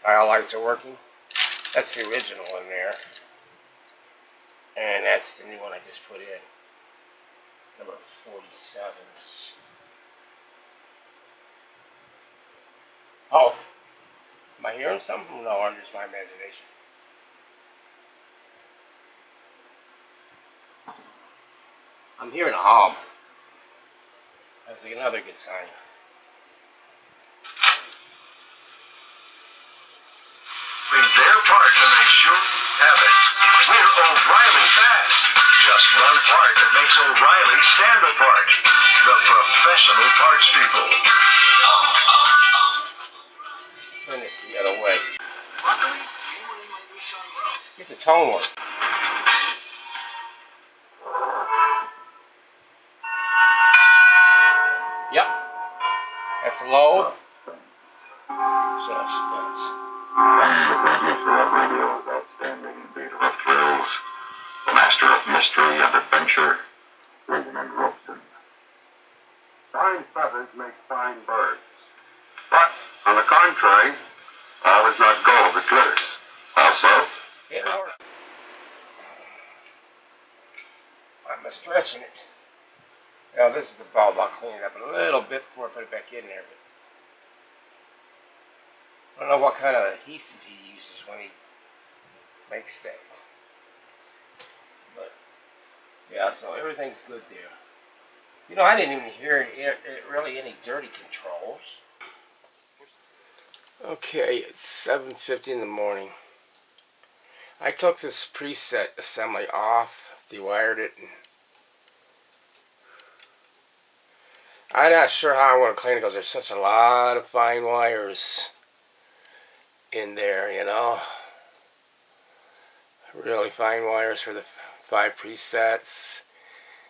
Tile lights are working. That's the original in there. And that's the new one I just put in. Number 47s. Oh, am I hearing something? No, or just my imagination. I'm hearing a hum. That's another good sign. Their part to make sure have it. We're O'Reilly Fast. Just one part that makes O'Reilly stand apart. The professional parts people. Turn this the other way. Luckily, you were in my Nissan Rogue. See if the tone works. Yep. That's low. Suspense. Outstanding leader of thrills, the master of mystery and adventure, Reginald Robson. Fine feathers make fine birds. But, on the contrary, all is not gold that glitters. Also, It works. I'm stretching it. Now this is the bulb. I'll clean it up a little bit before I put it back in there. But I don't know what kind of adhesive he uses when he makes that. But yeah, so everything's good there. You know, I didn't even hear really any dirty controls. Okay, it's 7:50 in the morning. I took this preset assembly off, dewired it, and I'm not sure how I'm going to clean it because there's such a lot of fine wires in there, you know. Really fine wires for the 5 presets.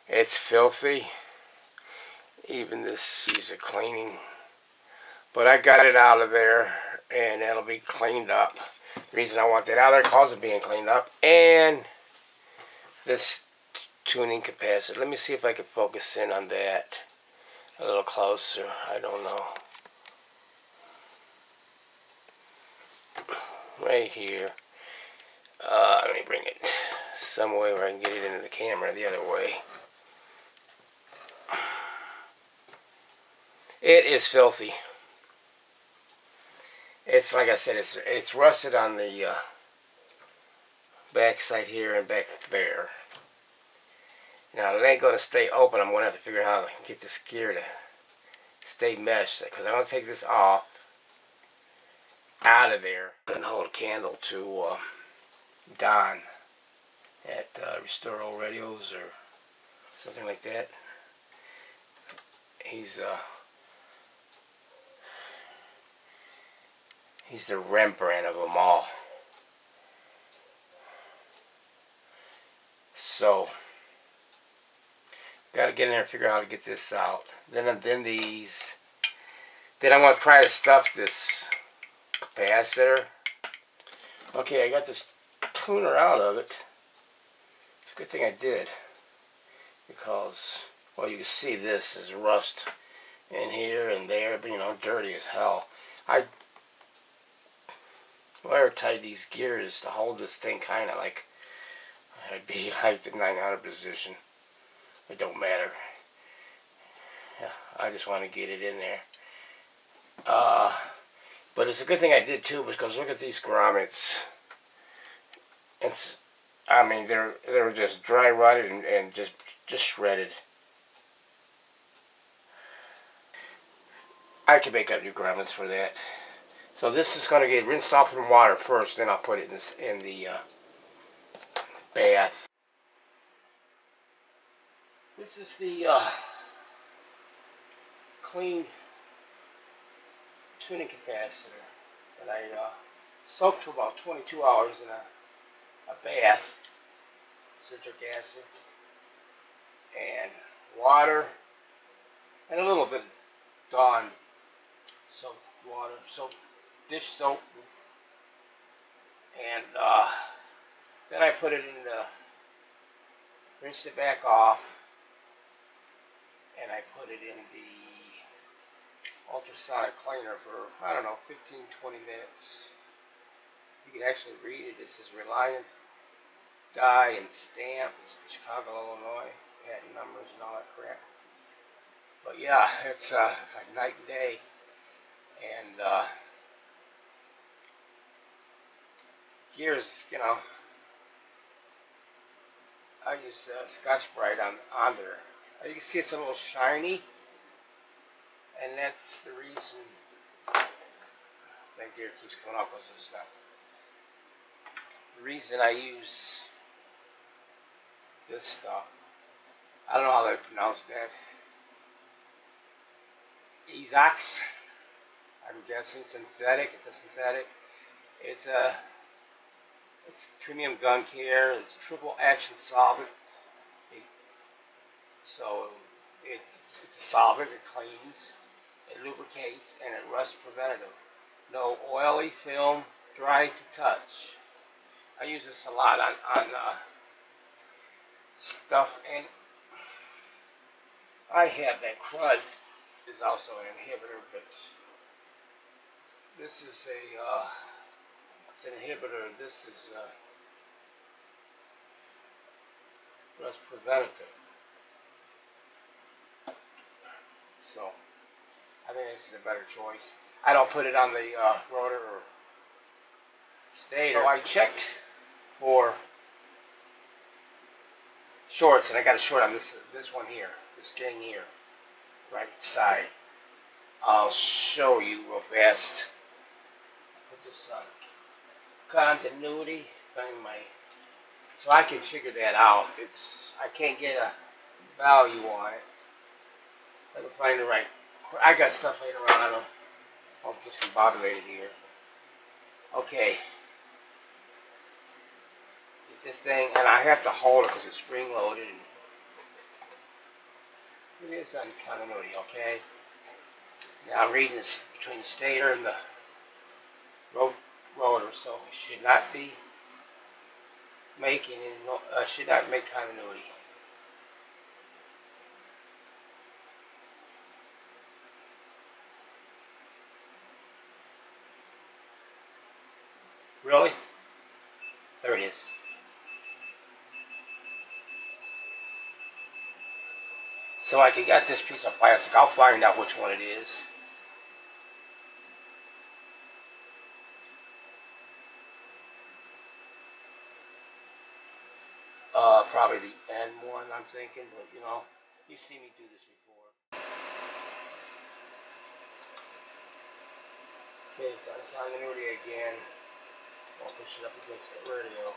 It's filthy. Even this needs a cleaning. But I got it out of there and it'll be cleaned up. The reason I want that out of there because of being cleaned up. And this tuning capacitor. Let me see if I can focus in on that a little closer. I don't know. Right here. Let me bring it some way where I can get it into the camera the other way. It is filthy. It's like I said, it's rusted on the back side here and back there. Now it ain't going to stay open. I'm going to have to figure out how to get this gear to stay meshed, because I'm going to take this off out of there and hold a candle to Don at Restore Old Radios or something like that. He's the Rembrandt of them all. So got to get in there and figure out how to get this out. Then I'm going to try to stuff this capacitor. Okay, I got this tuner out of it. It's a good thing I did, because, well, you can see this is rust in here and there, but, you know, dirty as hell. I wire tied these gears to hold this thing kind of like I'd be like the 900 position. It don't matter. Yeah, I just want to get it in there. But it's a good thing I did too, because look at these grommets. I mean, they were just dry rotted and just shredded. I can make up new grommets for that. So this is going to get rinsed off in water first, then I'll put it in the bath. This is the cleaned tuning capacitor that I soaked for about 22 hours in a bath, citric acid, and water, and a little bit of Dawn soap water, dish soap, and then I put it in rinsed it back off, and I put it in the ultrasonic cleaner for, I don't know, 15-20 minutes. You can actually read it. It says Reliance Die and Stamp, Chicago, Illinois, patent numbers and all that crap. But yeah, it's like night and day. And gears, you know, I use Scotch Brite on there. You can see it's a little shiny, and that's the reason that gear keeps coming off, because it's not. The reason I use this stuff, I don't know how they pronounce that. Ezox, I'm guessing synthetic. It's a synthetic. It's premium gun care. It's triple action solvent. So it's a solvent. It cleans, it lubricates, and it rust preventative. No oily film, dry to touch. I use this a lot on stuff, and I have that crud is also an inhibitor, but this is it's an inhibitor. This is rust preventative. So I think this is a better choice. I don't put it on the rotor or stator. So I checked for shorts, and I got a short on this one here, this gang here, right side. I'll show you real fast. Put this on continuity. Find my, so I can figure that out. I can't get a value on it. I can find the right. I got stuff laying around. I'm discombobulated here. Okay. Get this thing, and I have to hold it because it's spring loaded. It is on continuity, okay? Now I'm reading this between the stator and the rotor, so it should not be making any, should not make continuity. Really? There it is. So I got this piece of plastic. I'll find out which one it is. Probably the N one, I'm thinking, but you know, you've seen me do this before. Okay, it's on continuity again. I'll push it up against the radio.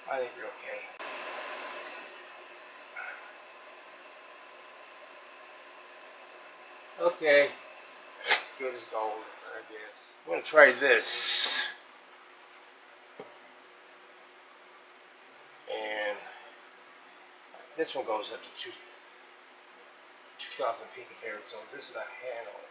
I think you're okay. Okay, it's good as gold, I guess. I'm gonna try this. And this one goes up to 2,000 picofarads, so this is a handle.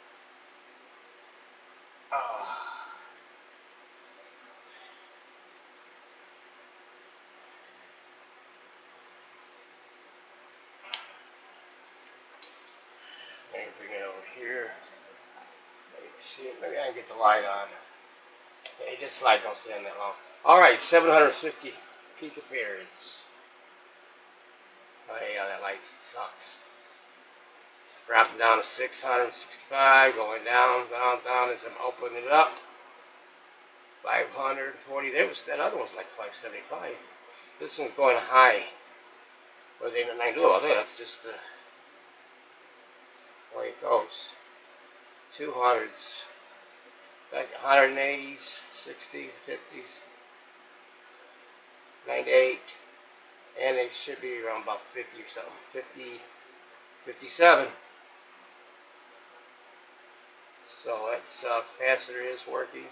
Let me bring it over here. Let me see it. Maybe I can get the light on. Hey, this light don't stand that long. Alright, 750 picofarads. Oh yeah, that light sucks. It's dropping down to 665, going down, down, down as I'm opening it up. 540. That other one's like 575. This one's going high. But they didn't do all that. That's just the way it goes. 200s. Back 180s, 60s, 50s, 98. And they should be around about 50 or something. 50, 57. So that's capacitor is working.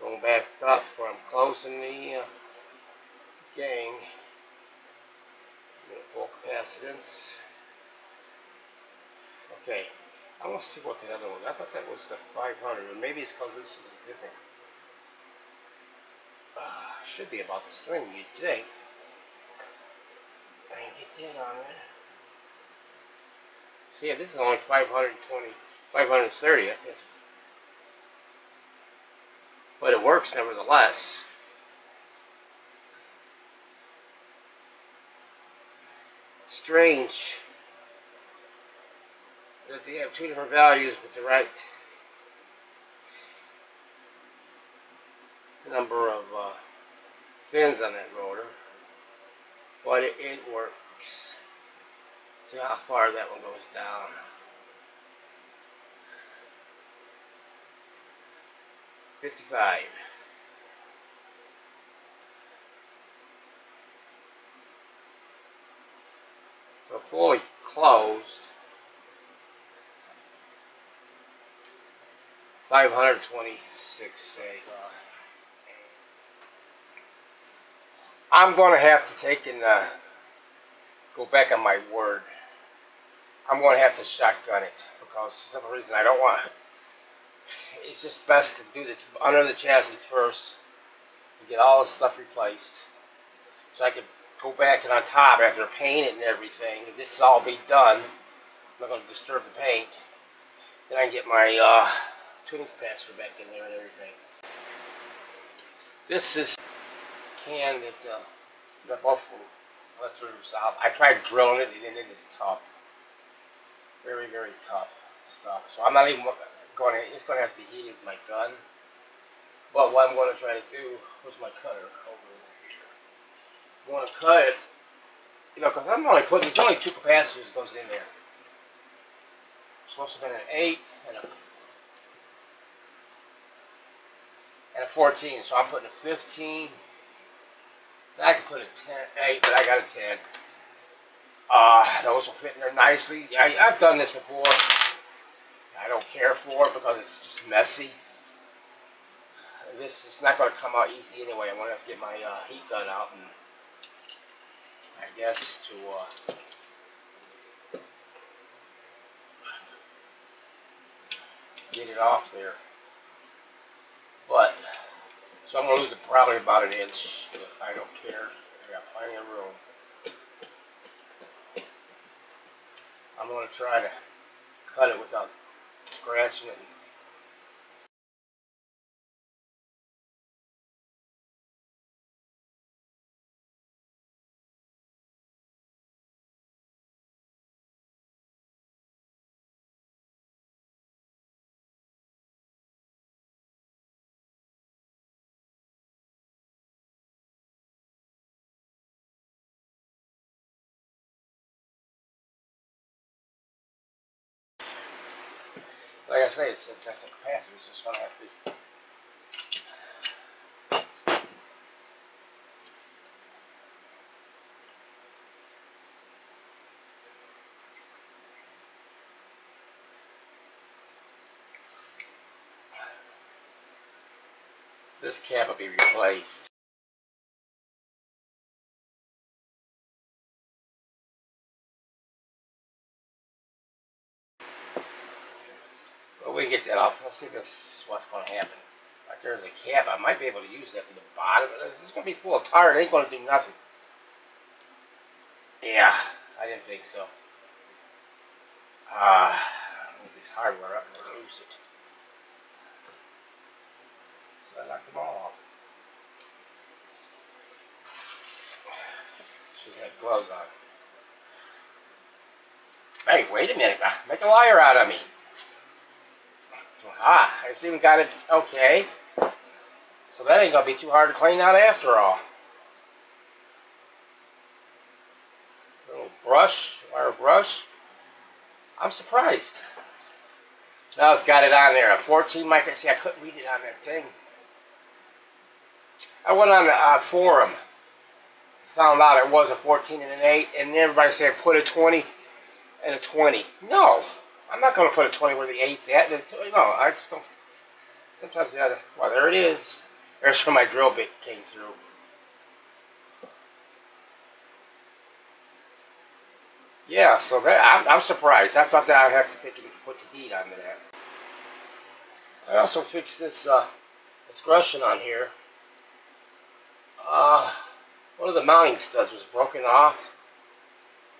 Going back up where I'm closing the gang. Full capacitance. Okay, I want to see what the other one. I thought that was the 500, or maybe it's because this is a different. Should be about the same, you'd think. I can get that on there. See, this is only 520, 530. I think, but it works nevertheless. It's strange that they have two different values with the right number of fins on that rotor, but it works. See how far that one goes down. $55. So fully closed, 526, say. I'm going to have to take and go back on my word. I'm going to have to shotgun it because for some reason I don't want to. It's just best to do the under the chassis first and get all this stuff replaced, so I could go back and on top after paint it and everything. This will all be done. I'm not going to disturb the paint. Then I can get my tuning capacitor back in there and everything. This is a can that both electrodes out. I tried drilling it and it is tough. Very, very tough stuff. So I'm not even going to, it's going to have to be heated with my gun. But what I'm going to try to do, where's my cutter? Over here. I'm going to cut it, because I'm only putting, there's only two capacitors that goes in there. It's supposed to be an 8 and a 14. So I'm putting a 15. I could put a 8, but I got a 10. Those will fit in there nicely. I've done this before. I don't care for it because it's just messy. This is not going to come out easy anyway. I'm going to have to get my heat gun out and I guess to get it off there. But so I'm going to lose probably about an inch. But I don't care. I got plenty of room. I'm going to try to cut it without scratching it. Like I say, it's just, that's the capacity. It's just going to have to be. This cap will be replaced. But we can get that off. Let's see if this is what's going to happen. Like there's a cap. I might be able to use that from the bottom. This is going to be full of tar. It ain't going to do nothing. Yeah, I didn't think so. With this hardware up and lose it. So I knocked them all off. Should have gloves on. Hey, wait a minute. Make a liar out of me. I even got it. Okay. So that ain't going to be too hard to clean out after all. Little brush, wire brush. I'm surprised. Now it's got it on there. A 14 micro. See, I couldn't read it on that thing. I went on the forum. Found out it was a 14 and an 8. And everybody said put a 20 and a 20. No. I'm not going to put a 20 where the 8's at. No, I just don't. Sometimes you gotta. Well, there it is. There's where my drill bit came through. Yeah, so that I'm surprised. I thought that I'd have to take and put the heat onto that. I also fixed this discretion on here. Uh, One of the mounting studs was broken off.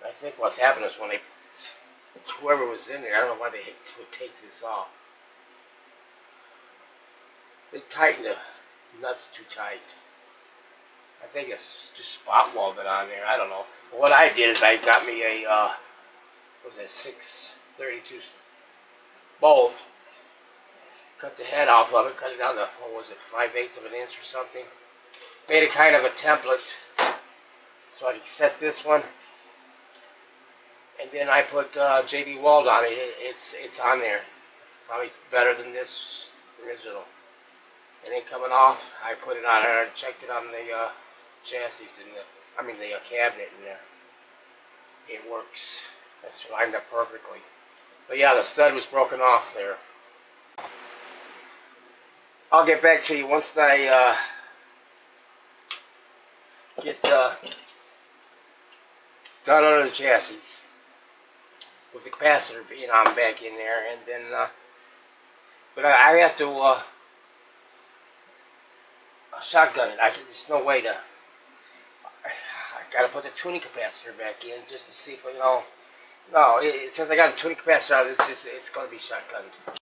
I think what's happened is when whoever was in there, I don't know why they would take this off. They tightened the nuts too tight. I think it's just spot welded on there. I don't know. What I did is I got me a what was that 632 bolt. Cut the head off of it. Cut it down to what was it 5/8 of an inch or something. Made it kind of a template so I could set this one. And then I put JB Weld on it. It's on there. Probably better than this original. It ain't coming off. I put it on there. I checked it on the chassis in the cabinet in there. It works. That's lined up perfectly. But yeah, the stud was broken off there. I'll get back to you once I get done under the chassis with the capacitor being on back in there, and then but I have to shotgun it. There's no way to. I gotta put the tuning capacitor back in just to see if No, since I got the tuning capacitor out, it's gonna be shotgunned.